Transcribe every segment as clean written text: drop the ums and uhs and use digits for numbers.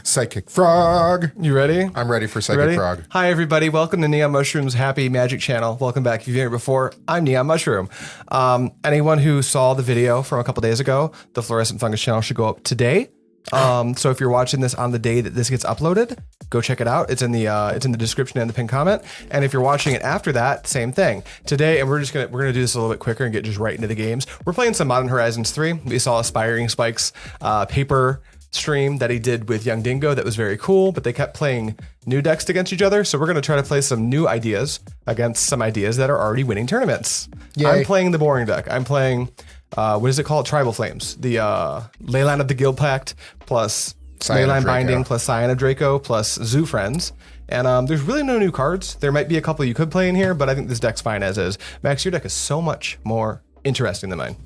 Psychic Frog. You ready? I'm ready for Psychic Frog. Hi, everybody. Welcome to NeonMushroom's Happy Magic channel. Welcome back. If you've been here before, I'm NeonMushroom. Anyone who saw the video from a couple days ago, the Fluorescent Fungus channel should go up today. So if you're watching this on the day that this gets uploaded, go check it out. It's in the description and the pinned comment. And if you're watching it after that, same thing. Today, and we're gonna do this a little bit quicker and get just right into the games. We're playing some Modern Horizons 3. We saw Aspiring Spike's paper stream that he did with Young Dingo that was very cool, but they kept playing new decks against each other. So we're gonna try to play some new ideas against some ideas that are already winning tournaments. Yay. I'm playing the boring deck. I'm playing what is it called? Tribal Flames. The Leyline of the Guild Pact plus Leyline Binding plus Scion of Draco plus Zoo Friends. And there's really no new cards. There might be a couple you could play in here, but I think this deck's fine as is. Max, your deck is so much more interesting than mine.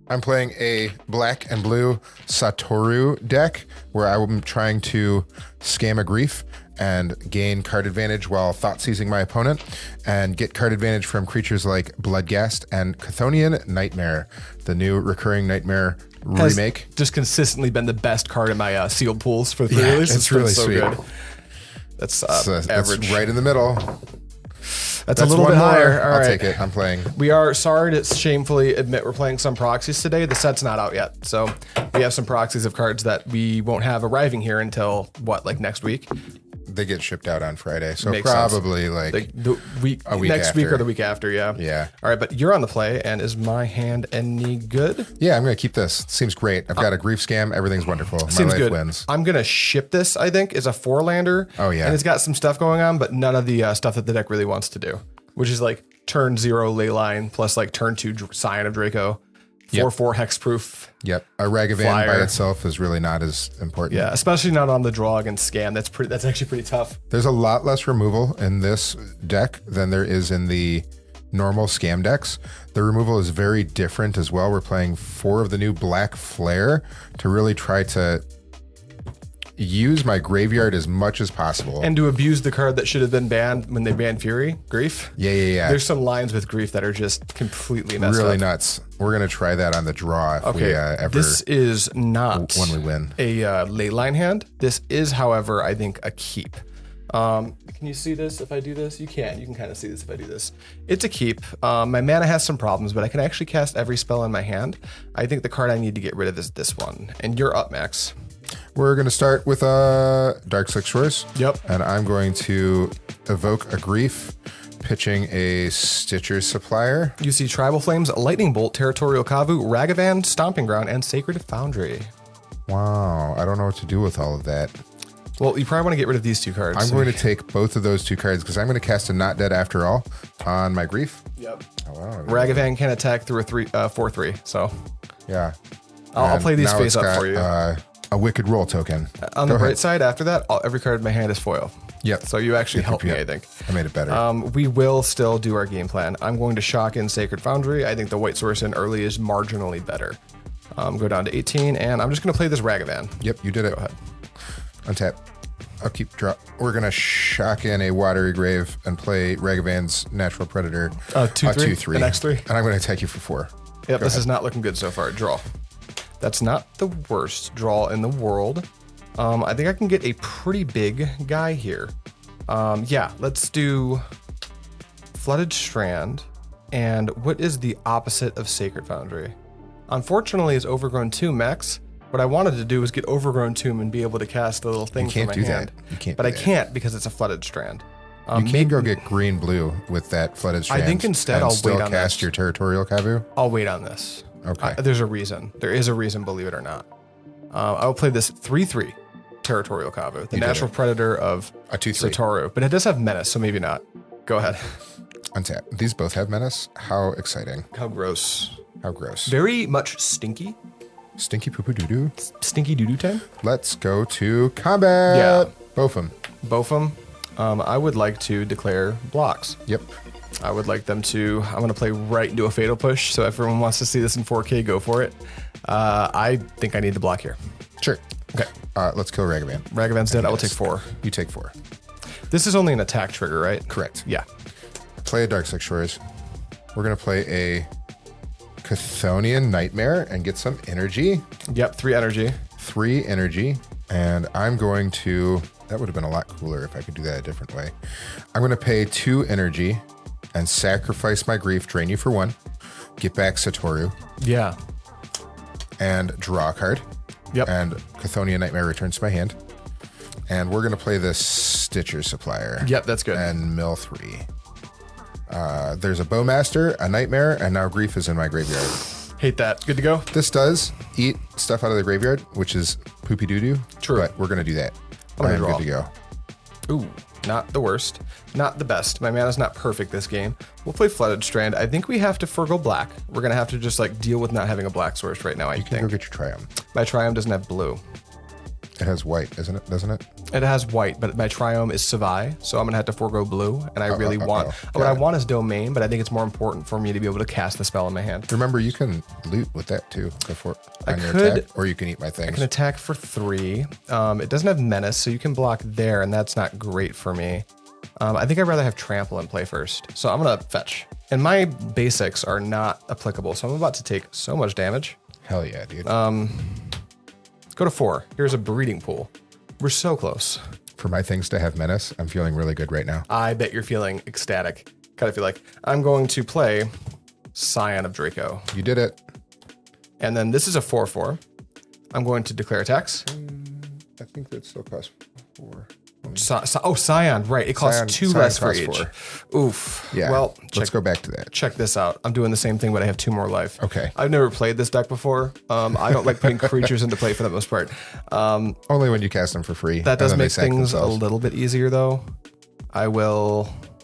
I'm playing a black and blue Satoru deck where I'm trying to scam a grief and gain card advantage while thought seizing my opponent and get card advantage from creatures like Bloodghast and Chthonian Nightmare, the new recurring Nightmare remake. Just consistently been the best card in my sealed pools for the pre-release. It's really so sweet. Good. That's average. That's right in the middle. That's a little bit higher. All I'll right. take it. I'm playing. We are sorry to shamefully admit we're playing some proxies today. The set's not out yet. So we have some proxies of cards that we won't have arriving here until what, like next week? They get shipped out on Friday. So Makes probably sense. like the week next after. week or the week after. Yeah. Yeah. All right. But you're on the play. And is my hand any good? Yeah, I'm going to keep this. Seems great. I've got a grief scam. Everything's wonderful. My life good. wins. I'm going to ship this, I think. It's a 4-lander. Oh, yeah. And it's got some stuff going on, but none of the stuff that the deck really wants to do, which is like turn 0 Leyline plus like turn 2 Scion of Draco. 4/4 hexproof. Yep, a Ragavan by itself is really not as important. Yeah, especially not on the draw against scam. That's actually pretty tough. There's a lot less removal in this deck than there is in the normal scam decks. The removal is very different as well. We're playing 4 of the new Black Flare to really try to use my graveyard as much as possible. And to abuse the card that should have been banned when they banned Fury, Grief. Yeah. There's some lines with Grief that are just completely messed up. Really nuts. We're going to try that on the draw if we ever... This is not when we win. A Leyline hand. This is, however, I think a keep. Can you see this if I do this? You can. You can kind of see this if I do this. It's a keep. My mana has some problems, but I can actually cast every spell in my hand. I think the card I need to get rid of is this one. And you're up, Max. We're going to start with Dark Six Shores. Yep. And I'm going to evoke a grief, pitching a Stitcher's Supplier. You see Tribal Flames, Lightning Bolt, Territorial Kavu, Ragavan, Stomping Ground, and Sacred Foundry. Wow. I don't know what to do with all of that. Well, you probably want to get rid of these 2 cards. I'm going to take both of those 2 cards because I'm going to cast a Not Dead After All on my grief. Yep. Oh, wow. Ragavan can attack through a 4/3. So yeah. I'll play these face up for you. A Wicked Roll token. On the bright side, after that, every card in my hand is foil. Yep. So you actually helped me, I think. I made it better. We will still do our game plan. I'm going to shock in Sacred Foundry. I think the white source in early is marginally better. Go down to 18, and I'm just going to play this Ragavan. Yep, you did it. Go ahead. Untap. I'll keep drop. We're going to shock in a Watery Grave and play Ragavan's Natural Predator. 2/3. The next 3. And I'm going to attack you for 4. Yep, this is not looking good so far. Draw. That's not the worst draw in the world. I think I can get a pretty big guy here. Yeah, let's do Flooded Strand. And what is the opposite of Sacred Foundry? Unfortunately, it's Overgrown Tomb, Max. What I wanted to do was get Overgrown Tomb and be able to cast the little thing from my hand. You can't but I can't because it's a Flooded Strand. You can go get green-blue with that Flooded Strand. I think instead I'll still wait on cast this. Your Territorial Kavu. I'll wait on this. Okay. There's a reason. There is a reason, believe it or not. I will play this 3/3 Territorial Kavu, the natural predator of a 2/3 Satoru, but it does have menace, so maybe not. Go ahead. Untap. These both have menace. How exciting. How gross. How gross. Very much stinky. Stinky poo poo doo doo. Stinky doo doo time. Let's go to combat. Yeah. Both of them. Both of them. I would like to declare blocks. Yep. I would like them to, I'm going to play right into a Fatal Push, so if everyone wants to see this in 4K, go for it. I think I need the block here. Sure. Okay. Let's kill Ragavan. Ragavan's dead. I will take 4. You take 4. This is only an attack trigger, right? Correct. Yeah. Play a Dark Six Shores. We're going to play a Chthonian Nightmare and get some energy. Yep, 3 energy. 3 energy. And I'm going to, that would have been a lot cooler if I could do that a different way. I'm going to pay 2 energy and sacrifice my grief, drain you for 1, get back Satoru, Yeah. and draw a card. Yep. And Chthonian Nightmare returns to my hand. And we're going to play this Stitcher Supplier. Yep, that's good. And mill 3. There's a Bowmaster, a Nightmare, and now Grief is in my graveyard. Hate that. Good to go? This does eat stuff out of the graveyard, which is poopy doo-doo. True. But we're going to do that. I'm gonna I'm draw. good to go. Ooh, not the worst. Not the best. My mana's not perfect this game. We'll play Flooded Strand. I think we have to forgo black. We're going to have to just like deal with not having a black source right now, I You can think. go get your Triumph. My Triumph doesn't have blue. It has white, isn't it? Doesn't it? It has white, but my Triumph is Savai, so I'm gonna have to forego blue. And I really want what got I it. want is Domain, but I think it's more important for me to be able to cast the spell in my hand. Remember, you can loot with that too before on your could- attack, or you can eat my I things. can attack for 3. It doesn't have Menace, so you can block there, and that's not great for me. I think I'd rather have Trample and play first. So I'm gonna fetch. And my basics are not applicable, so I'm about to take so much damage. Hell yeah, dude. Let's go to 4. Here's a Breeding Pool. We're so close. For my things to have menace, I'm feeling really good right now. I bet you're feeling ecstatic. Kind of feel like I'm going to play Scion of Draco. You did it. And then this is a 4/4. I'm going to declare attacks. I think that still costs 4. Scion, right. It costs Scion- 2 Scion less for costs each. 4. Oof. Yeah. Well, let's go back to that. check this out. I'm doing the same thing, but I have 2 more life. Okay. I've never played this deck before. I don't like putting creatures into play for the most part. Only when you cast them for free. That and does then they make sack things themselves. a little bit easier, though.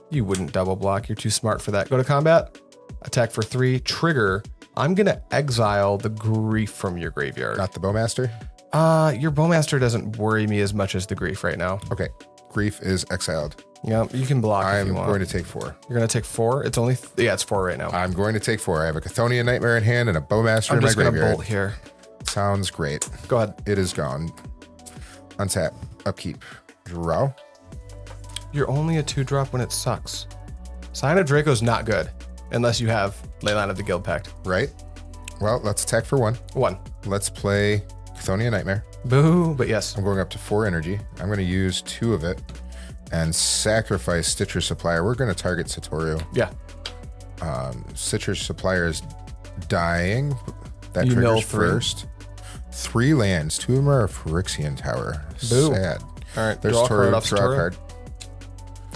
You wouldn't double block. You're too smart for that. Go to combat. Attack for 3. Trigger. I'm going to exile the Grief from your graveyard. Not the Bowmaster? Your Bowmaster doesn't worry me as much as the Grief right now. Okay. Grief is exiled. Yeah, you can block if I'm you want. going to take 4. You're going to take 4? It's only... it's 4 right now. I'm going to take 4. I have a Chthonian Nightmare in hand and a Bowmaster I'm in my just going to graveyard. bolt here. Sounds great. Go ahead. It is gone. Untap. Upkeep. Draw. You're only a 2-drop when it sucks. Scion of Draco's not good unless you have Leyline of the Guild Pact. Right. Well, let's attack for 1. 1. Let's play Chthonian Nightmare. Boo, but yes. I'm going up to 4 energy. I'm going to use 2 of it and sacrifice Stitcher Supplier. We're going to target Satoru. Yeah. Stitcher Supplier is dying. That You mill triggers 3. first. 3 lands. 2 of them are a Phyrexian Tower. Boo. Sad. All right, There's draw a card Toru. off Draw a Satoru. card.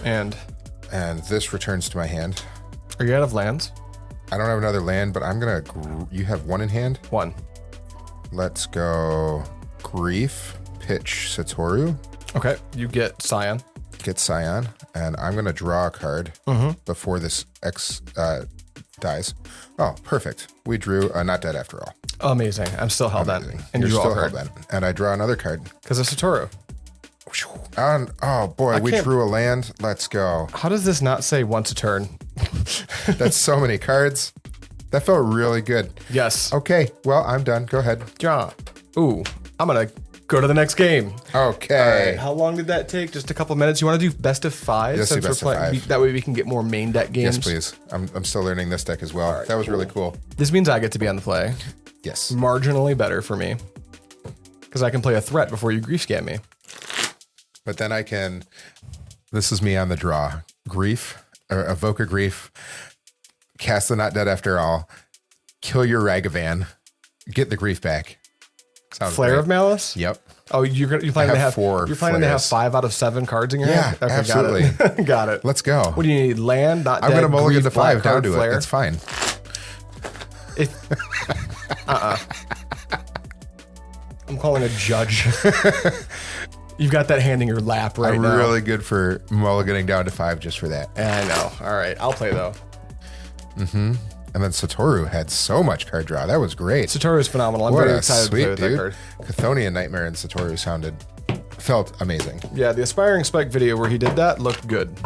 And this returns to my hand. are you out of lands? I don't have another land, but I'm going to... You have 1 in hand? 1. Let's go Grief, pitch Satoru, Okay, you get Scion. get Scion, and I'm going to draw a card before this X dies. Oh, perfect. We drew Not Dead After All. Amazing. I'm still hellbent. Amazing. And you You're draw still a card. hellbent. And I draw another card. Because of Satoru. And, oh boy, we can't- drew a land. Let's go. How does this not say once a turn? That's so many cards. That felt really good. Yes. Okay, well, I'm done. Go ahead. Draw. Ooh, I'm going to go to the next game. Okay. All right, how long did that take? Just a couple minutes. You want to do best of 5? Let's do since we're best of playing- 5. That way we can get more main deck games. Yes, please. I'm still learning this deck as well. That was really cool. This means I get to be on the play. Yes. Marginally better for me. Because I can play a threat before you grief scam me. But then I can, this is me on the draw. Grief, or evoke a Grief, cast the Not Dead After All, kill your Ragavan, get the Grief back. Sounds Flare great. of Malice? Yep. Oh, you're planning to have have 4 You're planning to have flares. 5 out of 7 cards in your Yeah, hand? Okay, absolutely. Got it. Got it. Let's go. What do you need? Land, not I'm dead, going to mulligan grief, to 5 black down card, to flare. it. It's fine. I'm calling a judge. You've got that hand in your lap right I'm now. really good for mulliganing down to 5 just for that. I know. All right. I'll play, though. And then Satoru had so much card draw. That was great. Satoru is phenomenal. I'm What very a excited to play sweet with dude. that card. Chthonian Nightmare and Satoru felt amazing. Yeah, the Aspiring Spike video where he did that looked good.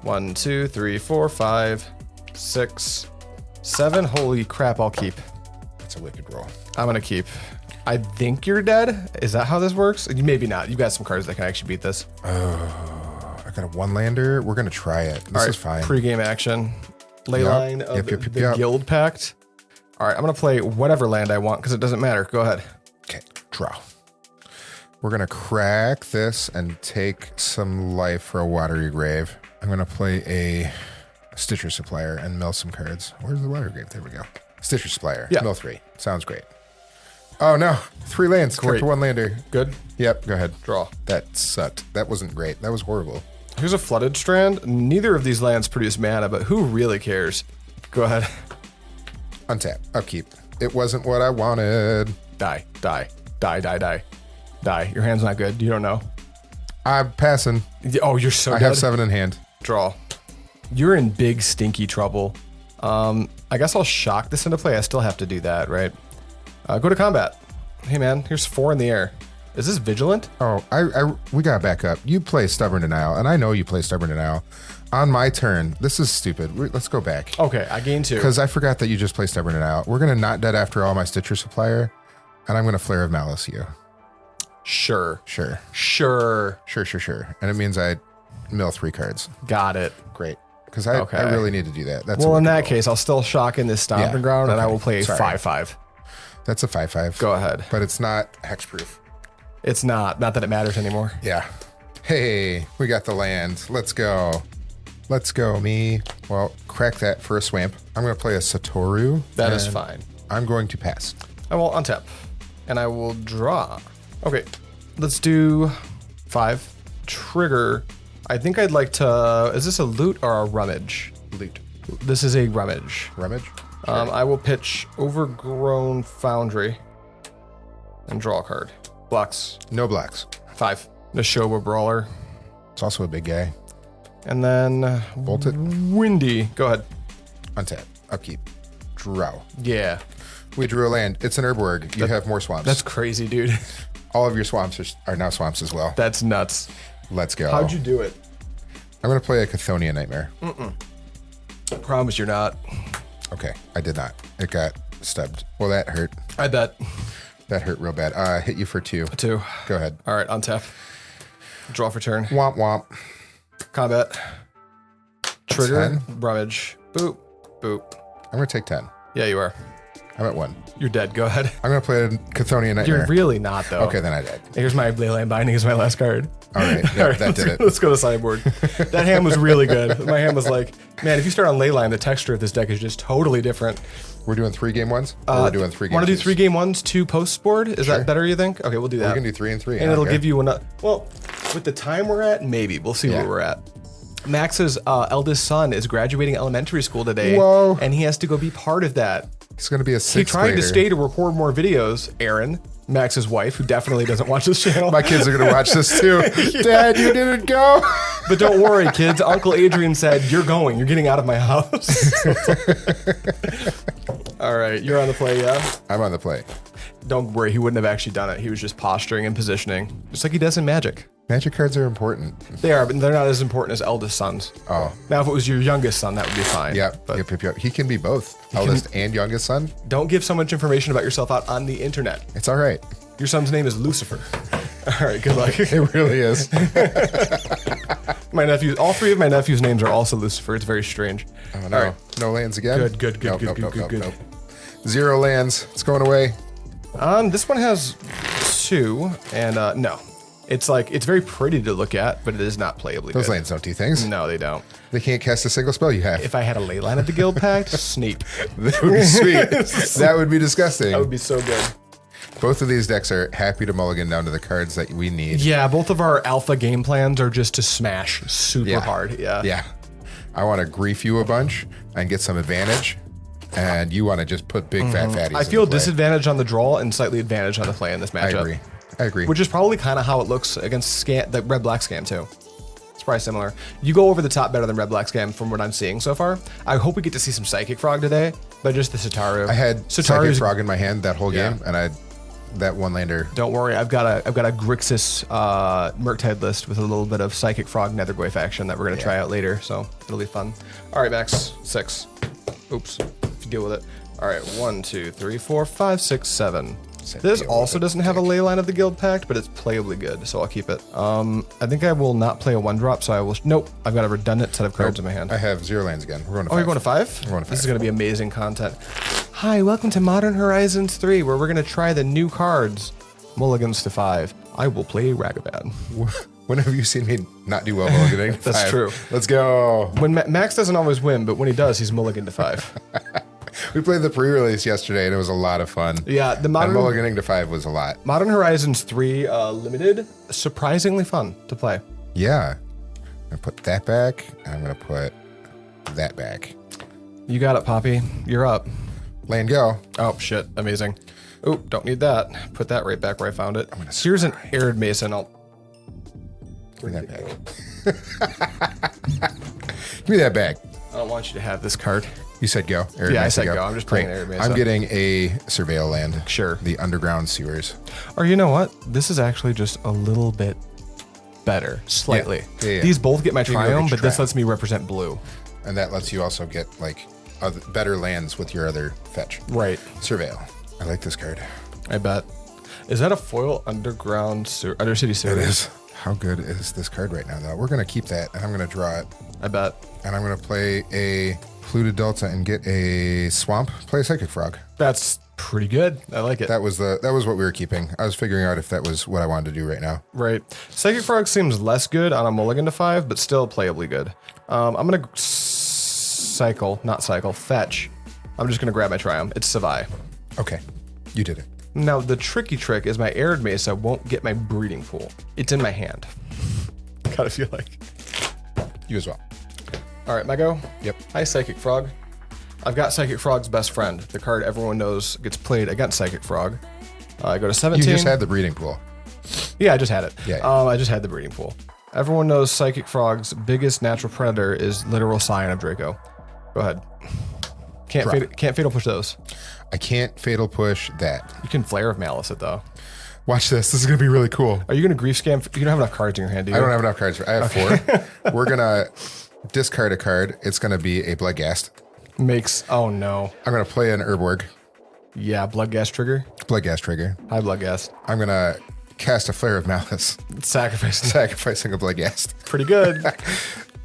1, 2, 3, 4, 5, 6, 7. Holy crap, I'll keep. That's a wicked roll. I'm going to keep. I think you're dead. Is that how this works? Maybe not. You got some cards that can actually beat this. I got a 1-lander. We're going to try it. This is fine. Pre-game action. Leyline of Yep, the yep. Guild Pact. All right, I'm going to play whatever land I want because it doesn't matter. Go ahead. Okay, draw. We're going to crack this and take some life for a watery grave. I'm going to play a Stitcher Supplier and mill some cards. Where's the watery grave? There we go. Stitcher Supplier. Yeah. Mill 3. Sounds great. Oh, no. 3 lands. Great. Kept to 1 lander. Good. Yep. Go ahead. Draw. That sucked. That wasn't great. That was horrible. Here's a Flooded Strand. Neither of these lands produce mana, but who really cares? Go ahead. Untap. Upkeep. It wasn't what I wanted. Die. Die. Die, die, die. Die. Your hand's not good. You don't know. I'm passing. Oh, you're so I dead. have 7 in hand. Draw. You're in big, stinky trouble. I guess I'll shock this into play. I still have to do that, right? Go to combat. Hey, man, here's 4 in the air. Is this Vigilant? Oh, we got to back up. You play Stubborn Denial, and I know you play Stubborn Denial. On my turn, this is stupid. Let's go back. Okay, I gained 2. Because I forgot that you just play Stubborn Denial. We're going to not dead after all my Stitcher Supplier, and I'm going to Flare of Malice you. Sure. Sure. Sure. Sure, sure, sure. And it means I mill 3 cards. Got it. Great. Because I really need to do that. That's well, in that case, I'll still shock in this Stomping Ground, and I okay. will play a Sorry. 5/5. That's a 5/5. Go ahead. But it's not hexproof. It's not. Not that it matters anymore. Yeah. Hey, we got the land. Let's go. Let's go, me. Well, crack that for a swamp. I'm going to play a Satoru. That is fine. I'm going to pass. I will untap, and I will draw. Okay, let's do 5. Trigger. I think I'd like to... Is this a loot or a rummage? Loot. This is a rummage. Rummage? I will pitch Overgrown Foundry and draw a card. Blocks. No blocks. 5. Neshoba Brawler. It's also a big guy. And then... Bolt it. Windy. Go ahead. Untap. Upkeep. Draw. Yeah. We drew a land. It's an Urborg. You have more swamps. That's crazy, dude. All of your swamps are now swamps as well. That's nuts. Let's go. How'd you do it? I'm going to play a Chthonian Nightmare. I promise you're not. Okay, I did not. It got stubbed. Well, that hurt. I bet. That hurt real bad. Hit you for 2. 2. Go ahead. All right, untap. Draw for turn. Womp womp. Combat. Trigger. 10. Rummage. Boop. Boop. I'm going to take 10. Yeah, you are. I'm at 1. You're dead. Go ahead. I'm going to play a Chthonian Nightmare. You're really not, though. Okay, then I did. Here's my Leyline Binding as my last card. All right. Yeah, All right, that did it. Let's go to sideboard. That hand was really good. My hand was like, man, if you start on Leyline, the texture of this deck is just totally different. We're doing 3 game ones? Or we're doing 3 game Want to do twos? 3 game ones, 2 post board? Is that better, you think? Okay, we'll do that. We can do 3 and 3. And it'll give you another. Well, with the time we're at, maybe. We'll see where we're at. Max's eldest son is graduating elementary school today. Whoa. And he has to go be part of that. He's going to be a 6th He tried grader. to stay to record more videos, Aaron, Max's wife, who definitely doesn't watch this channel. My kids are going to watch this too. Dad, you didn't go. But don't worry, kids. Uncle Adrian said, you're going. You're getting out of my house. All right. You're on the play, yeah? I'm on the play. Don't worry. He wouldn't have actually done it. He was just posturing and positioning, just like he does in Magic. Magic cards are important. They are, but they're not as important as eldest sons. Oh. Now, if it was your youngest son, that would be fine. Yep. But Yep. He can be both. Eldest and youngest son. don't give so much information about yourself out on the internet. It's all right. Your son's name is Lucifer. All right, good luck. It really is. My nephews, all 3 of my nephews' names are also Lucifer. It's very strange. Oh, no. All right. No lands again? Good. Nope, nope, nope, nope, nope. 0 lands. It's going away. This one has 2, and no. It's very pretty to look at, but it is not playably Those good. lands don't do things. No, they don't. They can't cast a single spell you have. If I had a Leyline of the Guild Pact, Sneep. That would be sweet. That would be disgusting. That would be so good. Both of these decks are happy to mulligan down to the cards that we need. Yeah, both of our alpha game plans are just to smash super hard. Yeah. Yeah. I want to grief you a bunch and get some advantage. And you want to just put big fat fatties. I feel into play. disadvantage on the draw and slightly advantage on the play in this matchup. I agree. Which is probably kind of how it looks against the red-black scam too. It's probably similar. You go over the top better than red-black scam from what I'm seeing so far. I hope we get to see some Psychic Frog today, but just the Sataru. I had Psychic Frog in my hand that whole game, and that one lander. Don't worry, I've got a Grixis Murktide list with a little bit of Psychic Frog Nethergoyf action that we're gonna try out later, so it'll be fun. All right, Max, 6. Oops, if you deal with it. All right, 1, 2, 3, 4, 5, 6, 7. This also doesn't have a Leyline of the Guild Pact, but it's playably good, so I'll keep it. I think I will not play a 1-drop, so I will. Nope, I've got a redundant set of cards in my hand. I have 0 lands again. We're going to 5. Oh, you're going to 5? We're going to 5. This is going to be amazing content. Hi, welcome to Modern Horizons 3, where we're going to try the new cards. Mulligans to 5. I will play Ragavan. When have you seen me not do well mulliganing? That's true. Let's go. When Max doesn't always win, but when he does, he's mulligan to 5. We played the pre-release yesterday, and it was a lot of fun. Yeah, the And modern mulliganing to 5 was a lot. Modern Horizons 3 Limited, surprisingly fun to play. Yeah. I'm going to put that back, and I'm going to put that back. You got it, Poppy. You're up. Land go. Oh, shit. Amazing. Oh, don't need that. Put that right back where I found it. Here's an Arid Mason. I'll Give me that back. Give me that back. I don't want you to have this card. You said go. Yeah, I said go. I'm just playing Arid Mesa. I'm getting a surveil land. Sure. The underground sewers. Or you know what? This is actually just a little bit better. Slightly. Yeah. These both get my You can go Triome, get but this Triumph. lets me represent blue. And that lets you also get like better lands with your other fetch. Right. Surveil. I like this card. I bet. Is that a foil underground sewer, Undercity sewer? It is. How good is this card right now, though? We're going to keep that, and I'm going to draw it. I bet. And I'm going to play a Polluted Delta and get a Swamp. Play a Psychic Frog. That's pretty good. I like it. That was what we were keeping. I was figuring out if that was what I wanted to do right now. Right. Psychic Frog seems less good on a mulligan to 5, but still playably good. I'm going to fetch. I'm just going to grab my Triumph. It's Savai. Okay. You did it. Now, the tricky trick is my Arid Mesa won't get my breeding pool. It's in my hand. Gotta feel like. You as well. All right, my go? Yep. Hi, Psychic Frog. I've got Psychic Frog's best friend. The card everyone knows gets played against Psychic Frog. I go to 17. You just had the breeding pool. Yeah, I just had it. Yeah. I just had the breeding pool. Everyone knows Psychic Frog's biggest natural predator is literal Scion of Draco. Go ahead. Can't fatal push those. I can't fatal push that. You can Flare of Malice it though. Watch this. This is going to be really cool. Are you going to grief scam? You don't have enough cards in your hand, do you? I don't have enough cards. I have 4. We're going to discard a card. It's going to be a Bloodghast. Oh no. I'm going to play an Urborg. Yeah, Bloodghast trigger. Bloodghast trigger. Hi, Bloodghast. I'm going to cast a Flare of Malice. Sacrificing a Bloodghast. Pretty good.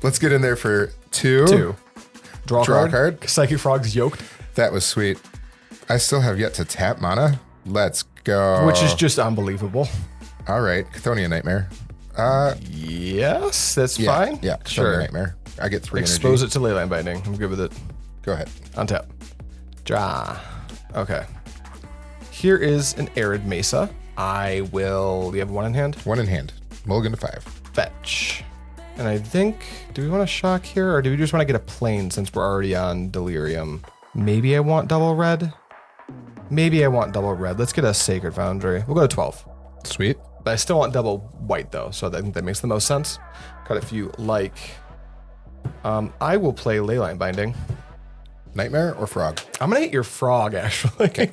Let's get in there for 2. Draw a card. Psychic Frog's yoked. That was sweet. I still have yet to tap mana. Let's go. Which is just unbelievable. All right. Chthonian Nightmare. Yes, that's Yeah, fine. Yeah. Chthonian Sure. Nightmare. I get 3 Expose energy. it to Leyline Binding. I'm good with it. Go ahead. Untap. Draw. Okay. Here is an Arid Mesa. You have 1 in hand? 1 in hand. Mulligan to 5. Fetch. And I think, do we want to shock here or do we just want to get a plane since we're already on Delirium? Maybe I want double red. Let's get a Sacred Foundry. We'll go to 12. Sweet. But I still want double white though, so I think that makes the most sense. Got a few like. I will play Leyline Binding. Nightmare or Frog? I'm gonna hit your Frog actually. Okay.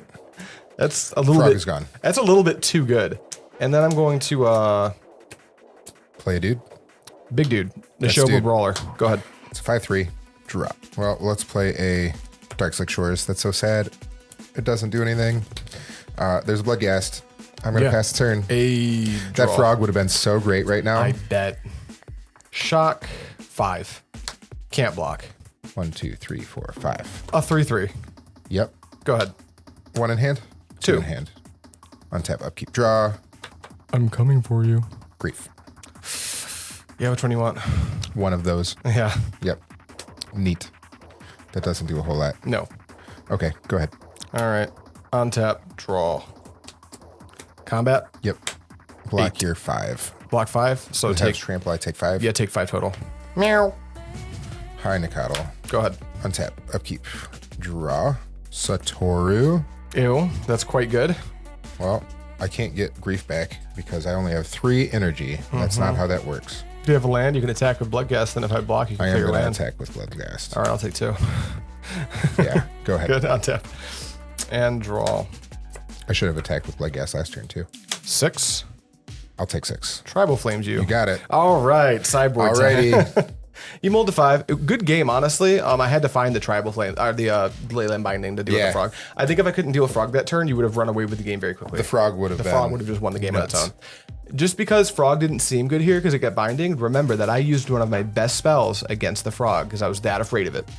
That's a little Frog bit. is gone. That's a little bit too good. And then I'm going to Play a dude. big dude, the Yes, Shogun dude. Brawler. Go ahead. It's a 5/3. Drop. Well, let's play a Darkslick Shores. That's so sad. It doesn't do anything. There's a Bloodghast. I'm going to pass the turn. That Frog would have been so great right now. I bet. Shock 5. Can't block. 1, 2, 3, 4, 5. A 3/3. Yep. Go ahead. 1 in hand. 2 2. in hand. Untap, upkeep, draw. I'm coming for you. Grief. Yeah, which one you want? 1 of those. Yeah. Yep. Neat. That doesn't do a whole lot. No. Okay, go ahead. All right. Untap, draw. Combat. Yep. Block 8. your 5. Block 5. So Take take. trample. I take 5. Yeah, take 5 total. Meow. High Nikotl. Go ahead. Untap. Upkeep. Draw. Satoru. Ew, that's quite good. Well, I can't get grief back because I only have 3 energy. That's not how that works. Do you have a land? You can attack with Bloodghast, then if I block, you can I am clear your going to land. attack with Bloodghast. All right, I'll take 2. Yeah, go ahead. Good, untap. And draw. I should have attacked with Bloodghast last turn too. 6. I'll take 6. Tribal Flames you. You got it. All right, sideboard time. Alrighty. You mulled to 5. Good game, honestly. I had to find the Tribal Flame, or the Leyland Binding to deal with the Frog. I think if I couldn't deal with Frog that turn, you would have run away with the game very quickly. The Frog would have The been. Frog would have just won the game on its nuts. own. Just because Frog didn't seem good here because it got Binding, remember that I used one of my best spells against the Frog because I was that afraid of it.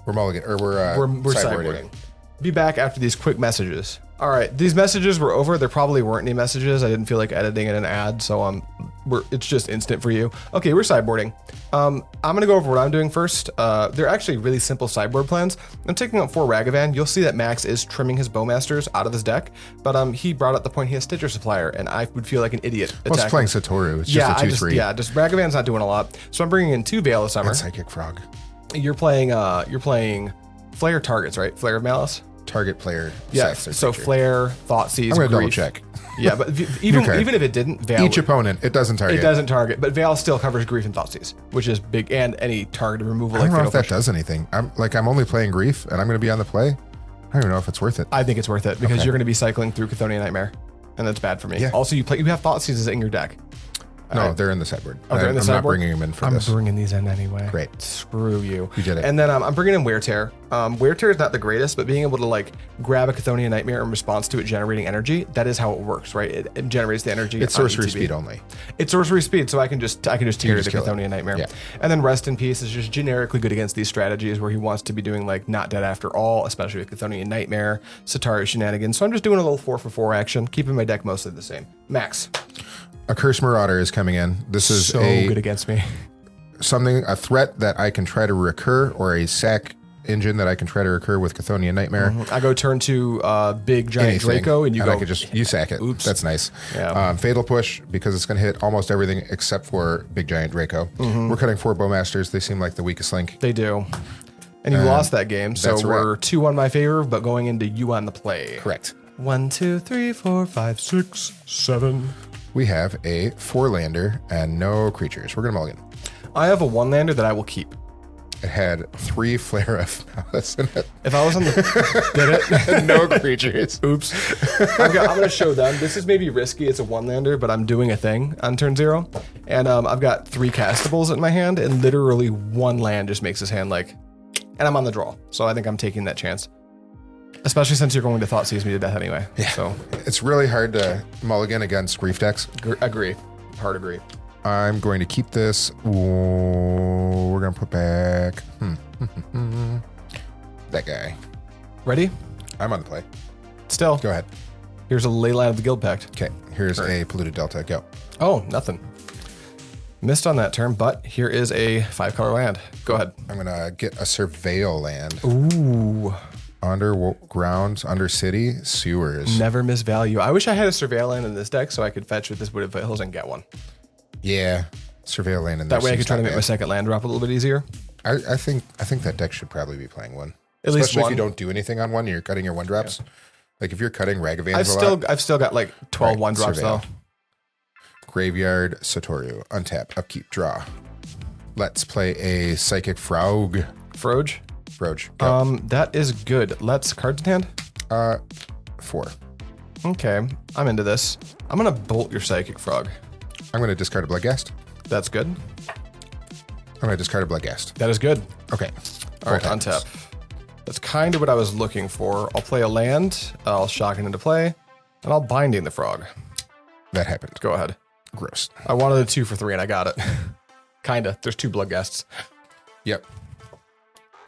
We're mulligan, or we're We're sideboarding. Be back after these quick messages. All right, these messages were over. There probably weren't any messages. I didn't feel like editing in an ad, so it's just instant for you. Okay, we're sideboarding. I'm gonna go over what I'm doing first. They're actually really simple sideboard plans. I'm taking out 4 Ragavan. You'll see that Max is trimming his Bowmasters out of his deck, but he brought up the point he has Stitcher Supplier, and I would feel like an idiot attacking. Well, it's playing Satoru. It's just a 2/3. Just Ragavan's not doing a lot. So I'm bringing in 2 Veil of Summer. And Psychic Frog. You're playing Flare targets, right? Flare of Malice. Target player. Yeah. Sacks their So creature. Flare, Thoughtseize, I'm gonna double Grief. check. Yeah, but even if it didn't, Veil Each opponent, it doesn't target. it doesn't target, but Veil still covers Grief and Thoughtseize, which is big, and any targeted removal. I don't know Fatal if that Push. does anything. I'm only playing Grief, and I'm going to be on the play. I don't even know if it's worth it. I think it's worth it because Okay. you're going to be cycling through Chthonian Nightmare, and that's bad for me. Yeah. Also, you have Thoughtseizes in your deck. No, they're in the sideboard. Oh, they're in the I'm sideboard? not bringing them in for I'm this. bringing these in anyway. Great. Screw you. You did it. And then I'm bringing in Wear Tear. Wear Tear is not the greatest, but being able to like grab a Chthonian Nightmare in response to it generating energy, that is how it works, right? It generates the energy. It's on sorcery ETB. speed only. It's sorcery speed, so I can just tier the kill it. Chthonian Nightmare. Yeah. And then Rest in Peace is just generically good against these strategies where he wants to be doing like not dead after all, especially with Chthonian Nightmare, Sataru Shenanigans. So I'm just doing a little 4-for-4 action, keeping my deck mostly the same. Max. A Curse Marauder is coming in. This is So good against me. a threat that I can try to recur, or a sack engine that I can try to recur with Chthonian Nightmare. I go turn to Big Giant Anything. Draco, and you go. I could just you sack it. Oops. That's nice. Yeah. Fatal Push, because it's going to hit almost everything except for Big Giant Draco. We're cutting 4 Bowmasters. They seem like the weakest link. They do. And you lost that game, so that's a wrap. we're 2 on my favor, but going into you on the play. Correct. 1, 2, 3, 4, 5, 6, 7. We have a 4-lander and no creatures. We're going to mulligan. I have a 1-lander that I will keep. It had 3 Flare of Malice in it. If I was on the did it? No creatures. Oops. I'm gonna show them. This is maybe risky. It's a 1-lander, but I'm doing a thing on turn 0, and I've got 3 castables in my hand, and literally 1 land just makes his hand like, and I'm on the draw. So I think I'm taking that chance, especially since you're going to Thoughtseize me to death anyway. Yeah. So It's really hard to mulligan against Grief decks. agree. Hard agree. I'm going to keep this. We're going to put back that guy. Ready? I'm on the play. Still. Go ahead. Here's a Leyline of the Guild Pact. Okay, here's a Polluted Delta. Go. Oh, nothing. Missed on that turn, but here is a 5-color land. Go ahead. I'm going to get a Surveil land. Ooh. Underground, Undercity, Sewers. Never miss value. I wish I had a Surveil land in this deck so I could fetch with this Wood of Hills and get one. Yeah, Surveil land in That there way I seems could try to not make my bad. second land drop a little bit easier. I think that deck should probably be playing one. At least Especially one. if you don't do anything on one, you're cutting your 1-drops. Like if you're cutting Ragavans a lot. I've still got like 12 Right, 1-drops Surveil. though. Graveyard, Satoru, untap, upkeep, draw. Let's play a Psychic Frog. Froge. Froge. Go. That is good. Let's cards in hand. 4. Okay, I'm into this. I'm gonna bolt your Psychic Frog. I'm going to discard a Bloodghast. That's good. I'm going to discard a Bloodghast. That is good. Okay. All right, Bolt untap. happens. That's kind of what I was looking for. I'll play a land. I'll shock it into play, and I'll Binding the Frog. That happened. Go ahead. Gross. I wanted a 2 for 3, and I got it. Kinda. There's 2 Bloodghasts. Yep.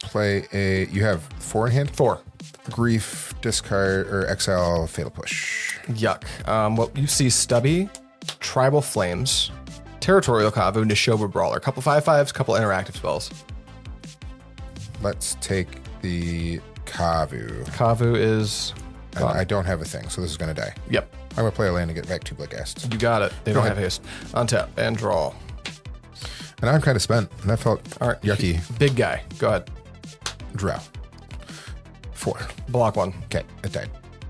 Play a. You have 4 in hand? 4. Grief, discard, or exile, Fatal Push. Yuck. Well, you see Stubby, Tribal Flames, Territorial Kavu, Nishoba Brawler. Couple 5/5s, couple interactive spells. Let's take the Kavu. Kavu is And gone. I don't have a thing, so this is going to die. Yep, I'm going to play a land and get back 2 Bloodghasts. you got it. They Go don't ahead. have haste. Untap and draw. And I'm kind of spent, and that felt All right. yucky. Big guy. Go ahead. Draw. 4. Block 1. Okay, it died.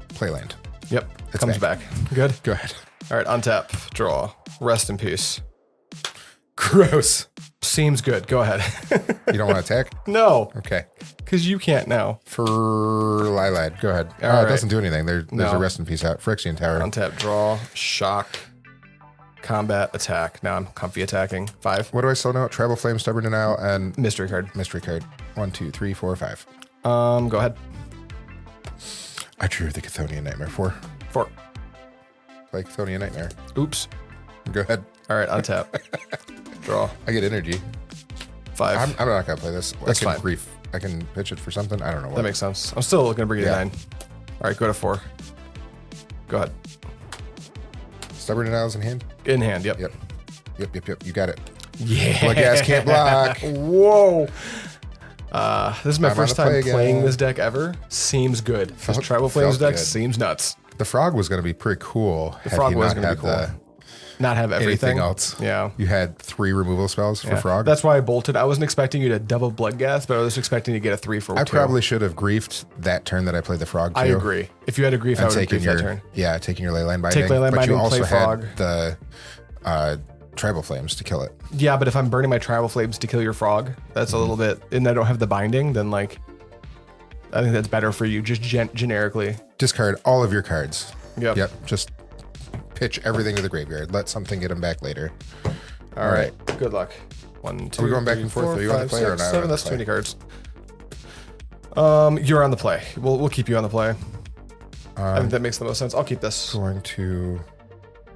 Play land. Yep. It's Comes back. Good. Go ahead. All right. Untap. Draw. Rest in peace. Gross. Seems good. Go ahead. You don't want to attack? No, Okay. because you can't now. For Lilad, go ahead. All It right. doesn't do anything. There's No. a rest in peace out. Phyrexian Tower. Untap. Draw. Shock. Combat. Attack. Now I'm comfy attacking. 5. What do I still know? Tribal Flame, Stubborn Denial, and Mystery card. Mystery Card. 1, 2, 3, 4, 5. Go ahead. I drew the Chthonian Nightmare. 4. 4. Play Chthonian Nightmare. Oops. Go ahead. All right. Untap. Draw. I get energy. 5. I'm not going to play this. That's I can fine. Grief. I can pitch it for something. I don't know what. That makes sense. I'm still gonna bring it Yeah. to 9. All right, go to 4. Go ahead. Stubborn Denials in hand? In hand, yep. Yep. You got it. Yeah. Blood Gas can't block. Whoa. This is my I'm first on the time play playing again. this deck ever. Seems good. This Felt Tribal Flames deck good. seems nuts. The frog was going to be pretty cool. The frog was going to be cool. Not have everything. Anything else. Yeah. You had 3 removal spells for Yeah. frog. That's why I bolted. I wasn't expecting you to double Blood Gas, but I was expecting to get a 3 for 2. I probably should have griefed that turn that I played the frog too. I agree. If you had a grief, I would have taking griefed your that turn. yeah, taking your Leyline Binding. Take Leyline but Binding, you also play had frog. the Tribal Flames to kill it. Yeah, but if I'm burning my Tribal Flames to kill your frog, that's a little bit, and I don't have the binding, then like, I think that's better for you, just generically. Discard all of your cards. Yep. Just pitch everything to the graveyard. Let something get them back later. All right. Good luck. 1, 2, Are we going back 3, and forth? 4, Are you on the 5, play or 6, not 7. on the That's play? too many cards. You're on the play. We'll keep you on the play. I think that makes the most sense. I'll keep this. Going to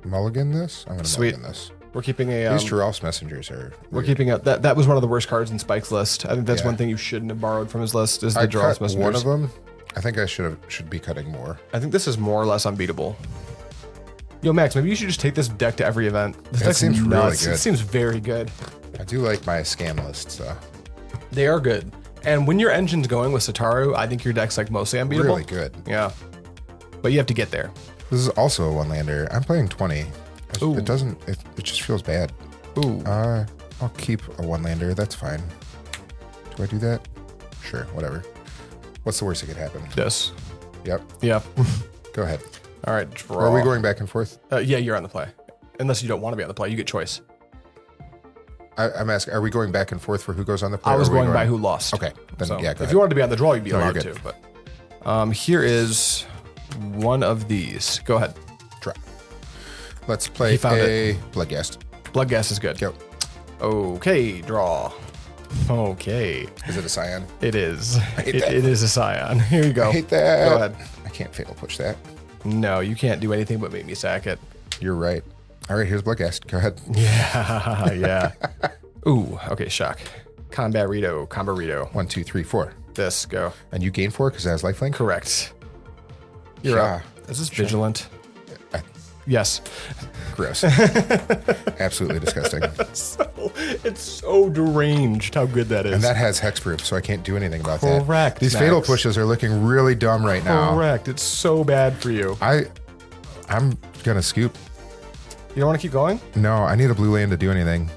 mulligan this. I'm going to Sweet. mulligan this. We're keeping a. These Giralf's Messengers are. We're keeping a. That was one of the worst cards in Spike's list. I think that's Yeah. one thing you shouldn't have borrowed from his list. Is the I Giral's cut Messengers. one of them. I think I should be cutting more. I think this is more or less unbeatable. Yo, Max, maybe you should just take this deck to every event. This deck seems really nuts. good. It seems very good. I do like my scam lists though. They are good. And when your engine's going with Sataru, I think your deck's like mostly unbeatable. Really good. Yeah. But you have to get there. This is also a 1-lander. I'm playing 20. Ooh. It doesn't. It just feels bad. Ooh. I'll keep a 1-lander. That's fine. Do I do that? Sure. Whatever. What's the worst that could happen? This. Yep. Yeah. Go ahead. All right. Draw. Or are we going back and forth? Yeah, you're on the play. Unless you don't want to be on the play, you get choice. I'm asking. Are we going back and forth for who goes on the play? I was or are we going by who lost. Okay. Then So yeah. Go if ahead. you wanted to be on the draw, you'd be No, you're allowed good. to. But here is one of these. Go ahead. Drop. Let's play He found a Bloodghast. Blood gas is good. Go. Okay, draw. Okay, Is it a Scion? it is. hate It that. is a Scion. Here you go. I hate that. Go ahead. I can't fatal push that. No, you can't do anything but make me sack it. You're right. All right. Here's Bloodghast. Go ahead. Yeah, yeah. Ooh, okay, shock. Combat Rito. 1, 2, 3, 4. This, go. And you gain 4 because it has lifelink. Correct. You're up. Is this vigilant? Yes. Gross. Absolutely disgusting. It's so deranged how good that is. And that has hexproof, so I can't do anything about Correct, that. These Max. fatal pushes are looking really dumb right now. Correct. It's so bad for you. I'm gonna scoop. You don't want to keep going? No, I need a blue land to do anything.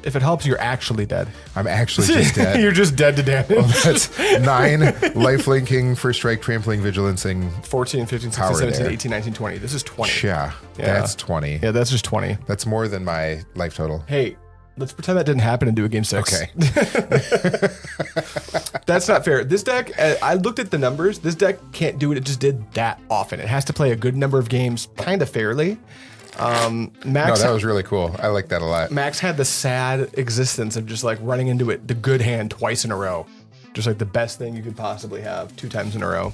If it helps, you're actually dead. I'm actually just dead. You're just dead to damage. That's 9 lifelinking, first strike, trampling, vigilancing. 14, 15, 16, Power 17, there. 18, 19, 20. This is 20. Yeah, Yeah. that's 20. Yeah, that's just 20. That's more than my life total. Hey, let's pretend that didn't happen and do a game 6. Okay. That's not fair. This deck, I looked at the numbers. This deck can't do it. It just did that often. It has to play a good number of games kind of fairly. No, Max, that was really cool. I like that a lot. Max had the sad existence of just like running into it, the good hand twice in a row. Just like the best thing you could possibly have 2 times in a row.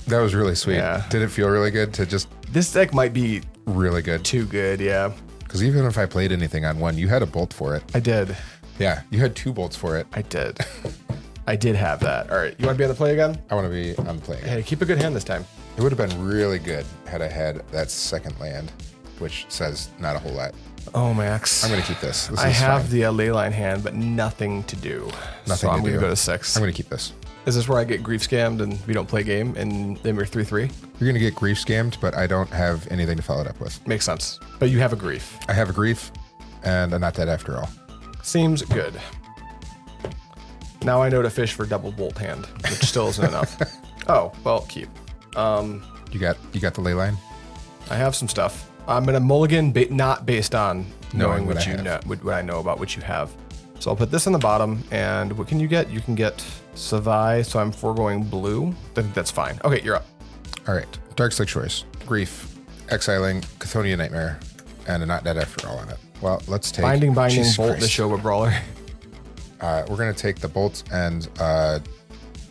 That was really sweet. Yeah. Did it feel really good to just This deck might be really good? too good, yeah. Because even if I played anything on one, you had a bolt for it. I did. Yeah, you had 2 bolts for it. I did. I did have that. All right, you want to be on the play again? I want to be on the play again. Hey, keep a good hand this time. It would have been really good had I had that second land, which says not a whole lot. Oh, Max. I'm going to keep this. This I is have fine. the Leyline hand, but nothing to do. Nothing so I'm to going to do. go to 6. I'm going to keep this. Is this where I get grief scammed and we don't play game and then we're 3-3? You're going to get grief scammed, but I don't have anything to follow it up with. Makes sense. But you have a grief. I have a grief and a not dead after all. Seems good. Now I know to fish for double bolt hand, which still isn't enough. Oh, well, keep. You got the ley line? I have some stuff. I'm gonna mulligan, not based on knowing what what I you have. know, what I know about what you have. So I'll put this on the bottom, and what can you get? You can get Savai, so I'm foregoing blue. I think that's fine. Okay, you're up. All right. Dark Slick Shores, grief, exiling, Chthonian Nightmare, and a not dead after all on it. Well, let's take Binding, Jesus bolt, the Christ. Neshoba Brawler. We're going to take the bolts and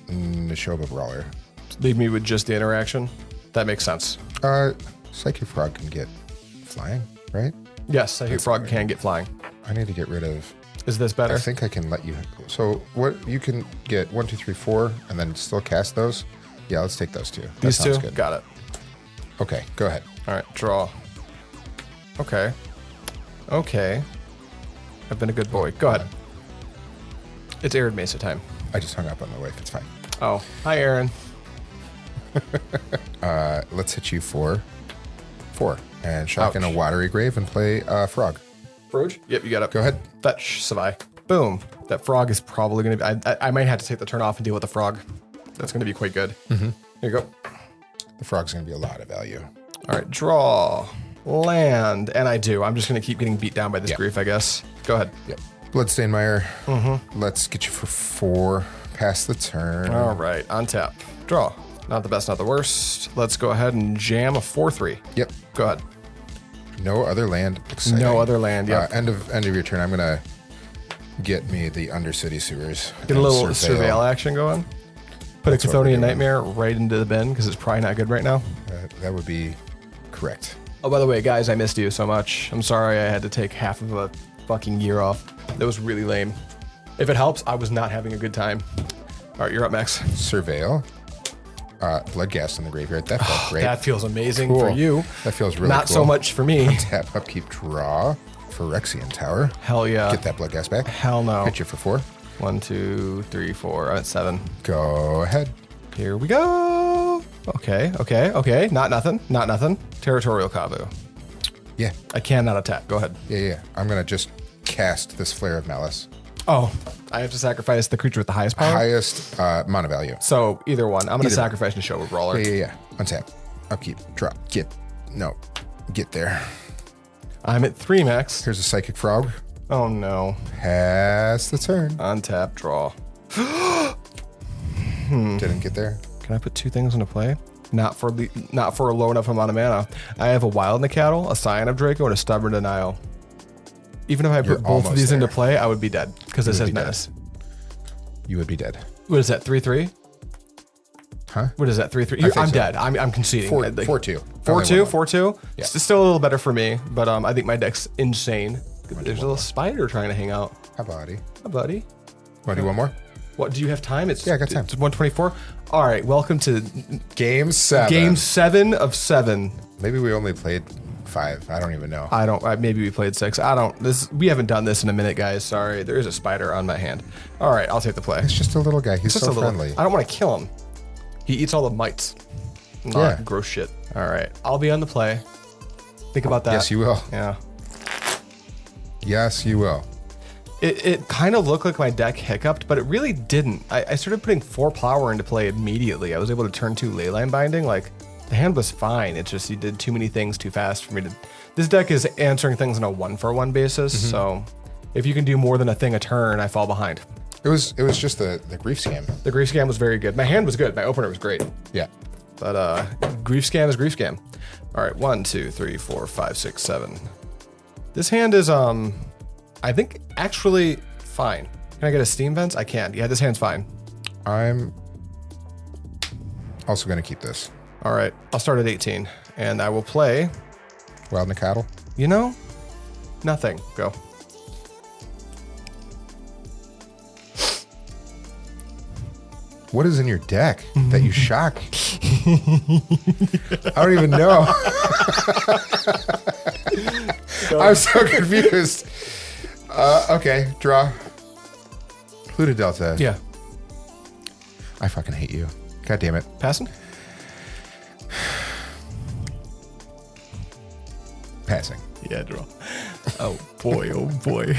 Neshoba Brawler. Leave me with just the interaction. That makes sense. Psychic Frog can get flying, right? Yes, I hear Frog can get flying. I need to get rid of. Is this better? I think I can let you. So what you can get 1, 2, 3, 4, and then still cast those. Yeah, let's take those 2. That These sounds two? good. Got it. Okay, go ahead. All right, draw. Okay. Okay. I've been a good boy. Go ahead. It's Arid Mesa time. I just hung up on my wife. It's fine. Oh, hi, Aaron. Let's hit you for 4 and shotgun a watery grave and play frog. Froge? Yep, you got it. Go ahead. Fetch, Savai. Boom. That frog is probably going to be... I might have to take the turn off and deal with the frog. That's going to be quite good. Here you go. The frog's going to be a lot of value. All right, draw. Land. And I do. I'm just going to keep getting beat down by this grief, I guess. Go ahead. Yep. Bloodstained Mire. Let's get you for 4. Pass the turn. All right, untap. Draw. Not the best, not the worst. Let's go ahead and jam a 4/3. Yep. Go ahead. No other land. Exciting. No other land, yep. End of your turn. I'm going to get me the Undercity Sewers. Get a little surveil action going. Put That's a Chthonian Nightmare right into the bin because it's probably not good right now. That would be correct. Oh, by the way, guys, I missed you so much. I'm sorry I had to take half of a fucking year off. That was really lame. If it helps, I was not having a good time. All right, you're up, Max. Surveil. Bloodghast in the graveyard. That felt great. That feels amazing Cool. for you. That feels really Not cool. so much for me. Tap, upkeep, draw. Phyrexian Tower. Hell yeah. Get that Bloodghast back. Hell no. Hit you for 4. 1, 2, 3, 4. I'm at 7. Go ahead. Here we go. Okay. Not nothing. Not nothing. Territorial Kavu. Yeah. I cannot attack. Go ahead. Yeah. I'm going to just cast this Flare of Malice. Oh, I have to sacrifice the creature with the highest power? Highest mana value. So either one. I'm going to sacrifice and show a brawler. Yeah. Untap. Upkeep. Drop. Get there. I'm at 3, Max. Here's a Psychic Frog. Oh, no. Pass the turn. Untap, draw. Didn't get there. Can I put 2 things into play? Not for a low enough amount of mana. I have a Wild Nicatl, a Scion of Draco, and a Stubborn Denial. Even if I put both of these into play, I would be dead because this says Menace. You would be dead. What is that, 3/3? Huh? What is that, 3/3? I'm dead. I'm conceding. 4/2. 4/2? 4/2? Yeah. It's still a little better for me, but I think my deck's insane. There's a little spider trying to hang out. Hi, buddy. Hi, buddy. Want to do one more? What, do you have time? I got time. It's 1:24. All right, welcome to Game 7. Game 7 of 7. Maybe we only played 5. I don't even know. Maybe we played 6. We haven't done this in a minute, guys. Sorry. There is a spider on my hand. All right, I'll take the play. It's just a little guy. He's so friendly. I don't want to kill him. He eats all the mites. Yeah. Gross shit. All right, I'll be on the play. Think about that. Yes, you will. Yeah. Yes, you will. It kind of looked like my deck hiccuped, but it really didn't. I started putting 4 Plower into play immediately. I was able to turn 2 Leyline Binding. Like, the hand was fine. It's just you did too many things too fast for me to... This deck is answering things on a 1-for-1 basis, so if you can do more than a thing a turn, I fall behind. It was just the Grief Scam. The Grief Scam was very good. My hand was good. My opener was great. Yeah. But Grief Scam is Grief Scam. All right, 1, 2, 3, 4, 5, 6, 7. This hand is, I think, actually fine. Can I get a Steam Vents? I can. Yeah, this hand's fine. I'm also going to keep this. All right, I'll start at 18, and I will play... Wild Nicatl. You know, nothing. Go. What is in your deck that you shock? I don't even know. I'm so confused. Okay, draw. Pluto Delta. Yeah. I fucking hate you. God damn it. Passing? Passing. Yeah, draw. Oh boy, oh boy.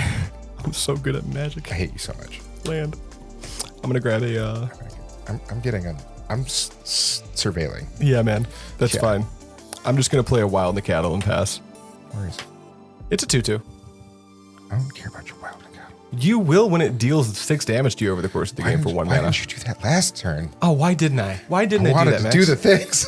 I'm so good at Magic. I hate you so much. Land. I'm gonna grab a... I'm surveilling. Yeah, man. That's Yeah. fine. I'm just gonna play a Wild Nicatl and pass. Where is it? It's a 2/2. I don't care about your Wild Nicatl. You will when it deals 6 damage to you over the course of the game for 1 Why mana. didn't you do that last turn? Oh, why didn't I? Why didn't I, I do wanted that, to Max? do the things.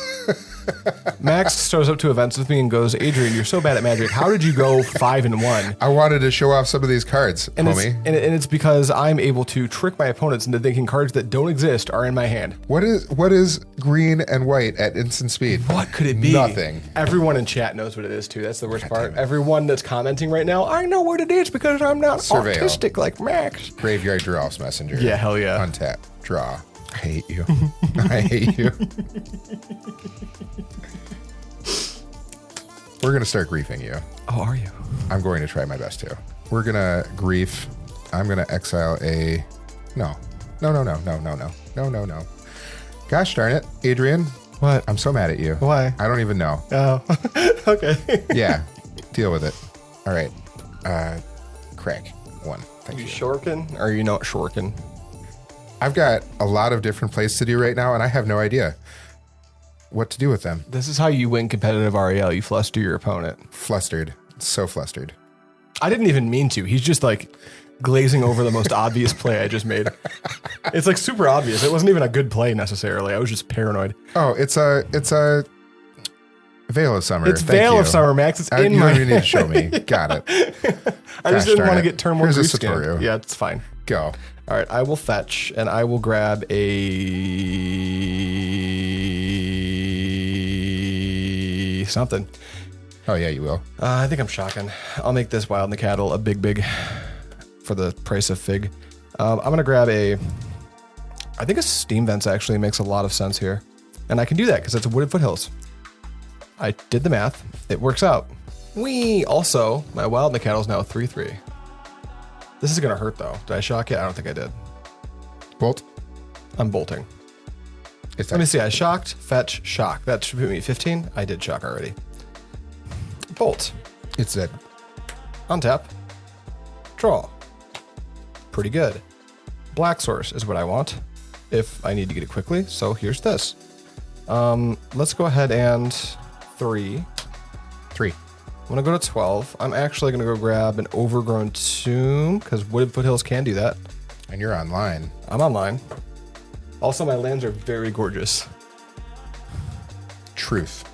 Max shows up to events with me and goes, Adrian, you're so bad at Magic. How did you go 5-1? I wanted to show off some of these cards, And homie. it's because I'm able to trick my opponents into thinking cards that don't exist are in my hand. What is green and white at instant speed? What could it be? Nothing. Everyone in chat knows what it is, too. That's the worst part. Everyone that's commenting right now, I know what it is because I'm not Surveil. autistic like Max. Graveyard Giraffe's Messenger. Yeah, hell yeah. Untap. Draw. I hate you. I hate you. We're going to start griefing you. Oh, are you? I'm going to try my best to. We're going to grief. I'm going to exile a... No. No. Gosh darn it, Adrian. What? I'm so mad at you. Why? I don't even know. Oh, okay. Yeah, deal with it. All right. Craig, 1. Thank you. You shorkin? Or are you not shorkin? I've got a lot of different plays to do right now, and I have no idea what to do with them. This is how you win competitive REL. You fluster your opponent. Flustered. So flustered. I didn't even mean to. He's just like glazing over the most obvious play I just made. It's like super obvious. It wasn't even a good play necessarily. I was just paranoid. Oh, it's a Veil of Summer. It's Veil of Summer, Max. It's in you my... don't even need to show me. Got it. I just didn't want to get turmoil. Here's a Satoru. Yeah, it's fine. Go. All right, I will fetch, and I will grab a... something. Oh, yeah, you will. I think I'm shocking. I'll make this Wild in the Cattle a big for the price of Fig. I'm going to grab a... I think a Steam Vents actually makes a lot of sense here. And I can do that because it's a Wooded Foothills. I did the math. It works out. Whee! Also, my Wild in the Cattle is now 3-3. This is going to hurt, though. Did I shock it? I don't think I did. Bolt. I'm bolting. It's Let me see. I shocked, fetch, shock. That should put me at 15. I did shock already. Bolt. It's dead. Untap. Draw. Pretty good. Black Source is what I want if I need to get it quickly. So here's this. Let's go ahead and 3. 3. I'm going to go to 12. I'm actually going to go grab an Overgrown Tomb because Wooded Foothills can do that. And you're online. I'm online. Also, my lands are very gorgeous. Truth.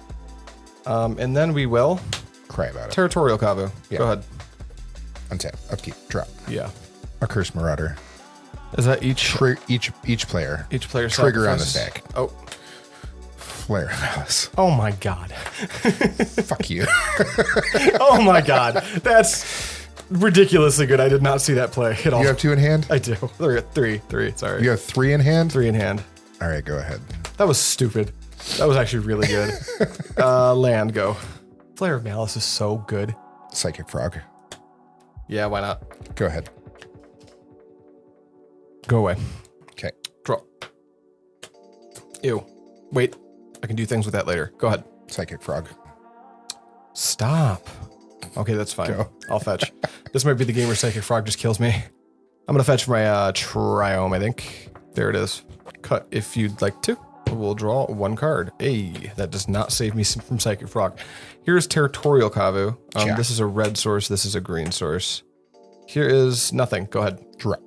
And then we will... Cry about it. Territorial Kavu. Yeah. Go ahead. Untap. Upkeep. Drop. Yeah. A Curse Marauder. Is that each player? Each player Trigger on the sacrifice? stack. Oh. Flare of Alice. Oh my god. Fuck you. Oh my god. That's ridiculously good. I did not see that play at all. You have 2 in hand? I do. Three. Sorry. You have 3 in hand? 3 in hand. All right, go ahead. That was stupid. That was actually really good. Land, go. Flare of Malice is so good. Psychic Frog. Yeah, why not? Go ahead. Go away. Okay. Draw. Ew. Wait. I can do things with that later. Go ahead. Psychic Frog. Stop. Okay, that's fine. Go. I'll fetch. This might be the game where Psychic Frog just kills me. I'm going to fetch my Triome, I think. There it is. Cut if you'd like to. We'll draw 1 card. Hey, that does not save me from Psychic Frog. Here's Territorial Kavu. Yeah. This is a red source. This is a green source. Here is nothing. Go ahead. Drop.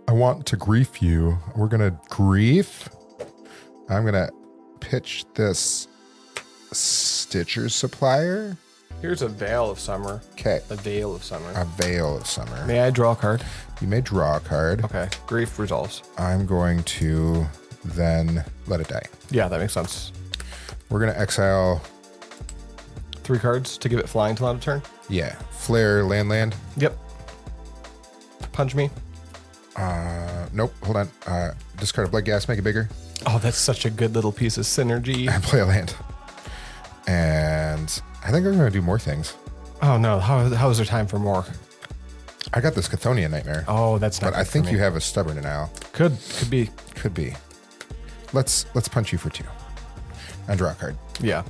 I want to grief you. We're going to grief. I'm going to pitch this Stitcher's Supplier. Here's a Veil of Summer. Okay. A Veil of Summer. A Veil of Summer. May I draw a card? You may draw a card. Okay. Grief resolves. I'm going to then let it die. Yeah, that makes sense. We're going to exile. 3 cards to give it flying till end of turn. Yeah. Flare land. Yep. Punch me. Nope. Hold on. Discard a Blood Gas, make it bigger. Oh, that's such a good little piece of synergy. And play a land. And I think I'm going to do more things. Oh no, how is there time for more? I got this Chthonian Nightmare. Oh, that's not But I think you have a Stubborn Denial. Could be. Could be. Let's punch you for 2. And draw a card. Yeah.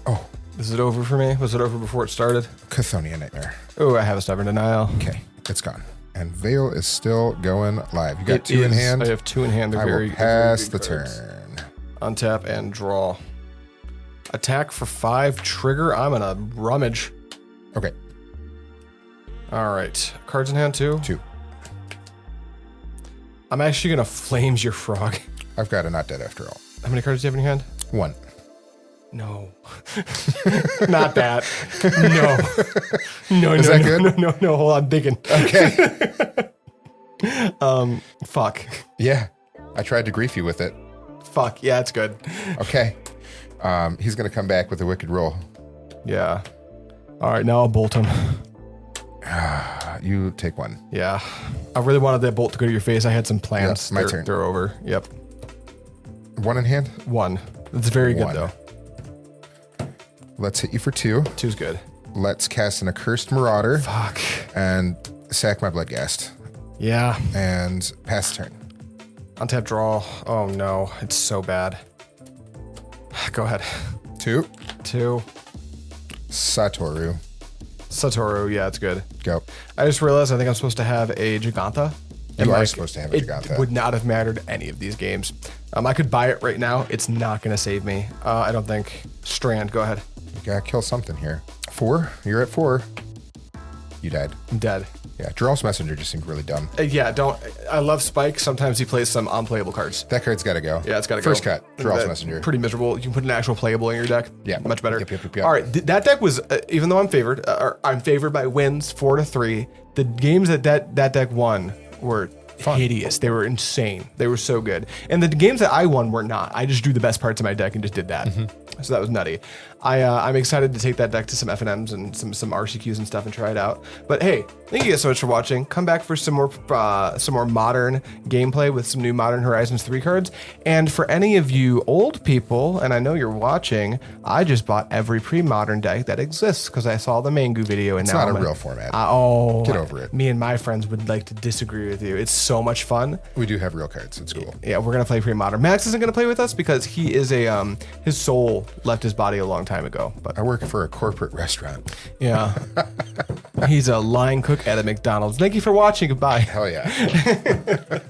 Oh. Is it over for me? Was it over before it started? Chthonian Nightmare. Oh, I have a Stubborn Denial. Okay. It's gone. And Veil is still going live. You got It 2 in is. hand. I have 2 in hand. They're I very, will pass very the good cards. turn. Untap and draw. Attack for 5. Trigger. I'm gonna rummage. Okay. All right. Cards in hand too. 2. I'm actually gonna Flames your Frog. I've got a Not Dead After All. How many cards do you have in your hand? 1. No. Not that. No. No, Is no, that no, good? no. Hold on, I'm digging. Okay. Fuck. Yeah. I tried to grief you with it. Fuck. Yeah, it's good. Okay. He's going to come back with a wicked roll. Yeah. All right, now I'll bolt him. You take 1. Yeah. I really wanted that bolt to go to your face. I had some plans. Yep, my turn. They're over. Yep. 1 in hand? 1. It's very good, 1. though. Let's hit you for 2. 2's good. Let's cast an Accursed Marauder. Fuck. And sack my Bloodghast. Yeah. And pass turn. Untap draw. Oh no, it's so bad. Go ahead. 2. 2. Satoru. Satoru, yeah, it's good. Go. I just realized I think I'm supposed to have a Giganta. You are supposed to have a Giganta. It would not have mattered any of these games. I could buy it right now. It's not going to save me. I don't think. Strand, go ahead. You gotta kill something here. 4. You're at 4. You died. I'm dead. Yeah, Drell's Messenger just seemed really dumb. Yeah, don't. I love Spike. Sometimes he plays some unplayable cards. That card's gotta go. Yeah, it's gotta First go. cut. Drell's Messenger. Pretty miserable. You can put an actual playable in your deck. Yeah. Much better. Yep. All right, that deck was, even though I'm favored, I'm favored by wins 4-3. The games that deck won were hideous. They were insane. They were so good. And the games that I won were not. I just drew the best parts of my deck and just did that. So that was nutty. I'm excited to take that deck to some FNMs and some RCQs and stuff and try it out. But hey, thank you guys so much for watching. Come back for some more modern gameplay with some new Modern Horizons 3 cards. And for any of you old people, and I know you're watching, I just bought every pre-modern deck that exists because I saw the Mangu video. And It's now not a real format. Get over it. Me and my friends would like to disagree with you. It's so much fun. We do have real cards. It's cool. Yeah, we're gonna play pre-modern. Max isn't gonna play with us because he is his soul left his body a long time ago. But I work for a corporate restaurant. yeah, he's a line cook at a McDonald's. Thank you for watching. Goodbye. Hell yeah.